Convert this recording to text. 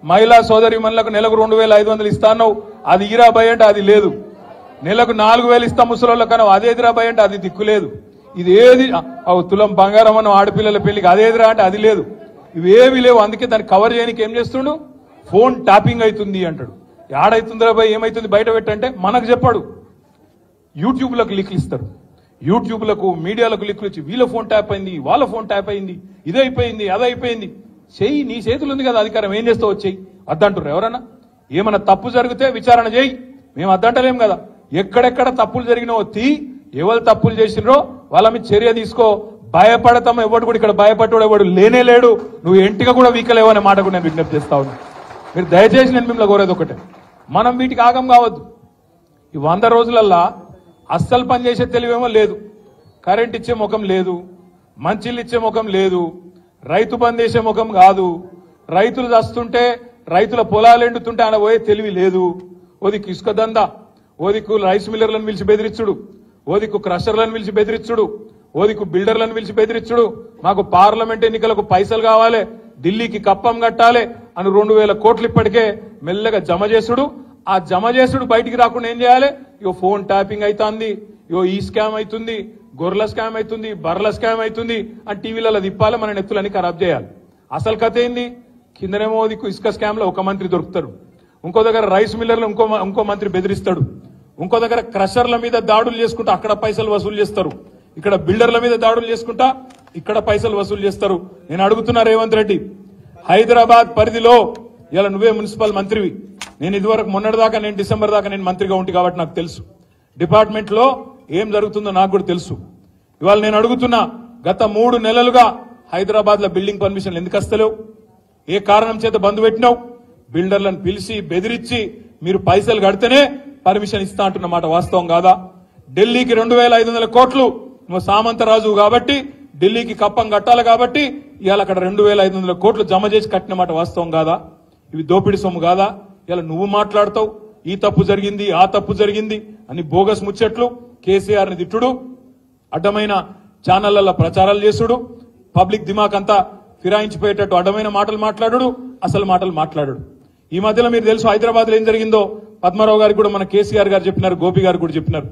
మహిళా సోదరిమణులకు నెలకు 2500 ఇస్తాను, అది ఇరా భయ అంటే అది లేదు. నెలకు 4000 ఇస్తా ముసలోళ్ళ కన్నా అదేదిరా భయ అంటే అది దిక్కులేదు. ఇది ఏది తులం బంగారం అన్న ఆడపిల్లల పెళ్లికి అదేదిరా అంటే అది లేదు. ఇవేవి లేవు. అందుకే దాన్ని కవర్ చేయడానికి ఏం చేస్తుండు, ఫోన్ ట్యాపింగ్ అవుతుంది అంటాడు. ఆడైతుందిరా భయ ఏమైతుంది బయట పెట్టంటే మనకు చెప్పాడు. యూట్యూబ్లకు లింకులు ఇస్తారు, యూట్యూబ్లకు మీడియాలకు లింకులు ఇచ్చి వీళ్ళ ఫోన్ ట్యాప్ అయింది, వాళ్ళ ఫోన్ ట్యాప్ అయింది, ఇదైపోయింది అదైపోయింది. చెయ్యి, నీ చేతులు ఉంది కదా అధికారం, ఏం చేస్తావు వచ్చేయి అద్దంటారు ఎవరన్నా. ఏమన్నా తప్పు జరిగితే విచారణ చేయి, మేము అద్దంటలేం కదా. ఎక్కడెక్కడ తప్పులు జరిగినావో ఎవరు తప్పులు చేసినరో వాళ్ళ మీద చర్య తీసుకో. భయపడతాం ఎవడు కూడా ఇక్కడ భయపడ్డాడు ఎవడు లేనే లేడు. నువ్వు ఎంటిగా కూడా వీకలేవు అనే మాట కూడా నేను విజ్ఞప్తి చేస్తా ఉన్నా. మీరు దయచేసి నేను మిమ్మల్ని కోరేది ఒకటే, మనం వీటికి ఆగం కావద్దు. ఈ 100 రోజులల్లా అస్సలు పనిచేసే తెలివేమో లేదు, కరెంట్ ఇచ్చే ముఖం లేదు, మంచిళ్ళు ఇచ్చే ముఖం లేదు, రైతు బంద్ చేసే ముఖం కాదు, రైతులు చస్తుంటే రైతుల పొలాలు ఎండుతుంటే ఆయన పోయే తెలివి లేదు. ఓదికు ఇసుక దందా, ఓదికు రైస్ మిల్లర్లను పిలిచి బెదిరించుడు, ఓదికు క్రషర్లను పిలిచి బెదిరించుడు, ఓదికు బిల్డర్లను పిలిచి బెదిరించుడు. మాకు పార్లమెంట్ ఎన్నికలకు పైసలు కావాలి, ఢిల్లీకి కప్పం కట్టాలి అని 2000 కోట్లు ఇప్పటికే మెల్లగా జమ చేసుడు. ఆ జమ చేసుడు బయటికి రాకుండా ఏం చేయాలి, ఇగో ఫోన్ ట్యాపింగ్ అవుతుంది, ఇగో ఈ స్కామ్ అవుతుంది, గొర్రెల స్కామ్ అవుతుంది, బర్రెల స్కామ్ అవుతుంది అని టీవీలలో తిప్పాలి, మన నెత్తులన్నీ ఖరాబ్ చేయాలి. అసలు కథ ఏంది, కిందనేమో ఇసుక స్కామ్ లో ఒక మంత్రి దొరుకుతారు, ఇంకో దగ్గర రైస్ మిల్లర్లు ఇంకో మంత్రి బెదిరిస్తాడు, ఇంకో దగ్గర క్రషర్ల మీద దాడులు చేసుకుంటా అక్కడ పైసలు వసూలు చేస్తారు, ఇక్కడ బిల్డర్ల మీద దాడులు చేసుకుంటా ఇక్కడ పైసలు వసూలు చేస్తారు. నేను అడుగుతున్నా రేవంత్ రెడ్డి, హైదరాబాద్ పరిధిలో ఇలా నువ్వే మున్సిపల్ మంత్రివి, నేను ఇదివరకు మొన్నటిదాకా నేను డిసెంబర్ దాకా నేను మంత్రిగా ఉంటి కాబట్టి నాకు తెలుసు డిపార్ట్మెంట్ లో ఏం జరుగుతుందో నాకు కూడా తెలుసు. ఇవాళ నేను అడుగుతున్నా, గత 3 నెలలుగా హైదరాబాద్ లో బిల్డింగ్ పర్మిషన్లు ఎందుకు వస్తలేవు, ఏ కారణం చేత బంద్ పెట్టినావు? బిల్డర్లను పిలిచి బెదిరించి మీరు పైసలు కడితేనే పర్మిషన్ ఇస్తా అంటున్న మాట వాస్తవం కాదా? ఢిల్లీకి 2500 కోట్లు నువ్వు సామంతరాజు కాబట్టి ఢిల్లీకి కప్పం కట్టాలి కాబట్టి ఇవాళ అక్కడ 2500 కోట్లు జమ చేసి కట్టిన మాట వాస్తవం కాదా? ఇవి దోపిడి సొమ్ము కాదా? ఇలా నువ్వు మాట్లాడతావు ఈ తప్పు జరిగింది ఆ తప్పు జరిగింది అని బోగస్ ముచ్చట్లు, కేసీఆర్ ని తిట్టుడు, అడ్డమైన ఛానళ్లలో ప్రచారాలు చేసుడు, పబ్లిక్ దిమాక్ అంతా ఫిరాయించిపోయేటట్టు అడ్డమైన మాటలు మాట్లాడు, అసలు మాటలు మాట్లాడు. ఈ మధ్యలో మీరు తెలుసు హైదరాబాద్ లో ఏం జరిగిందో పద్మారావు గారికి కూడా మన కేసీఆర్ గారు చెప్పినారు, గోపి గారు కూడా చెప్పినారు.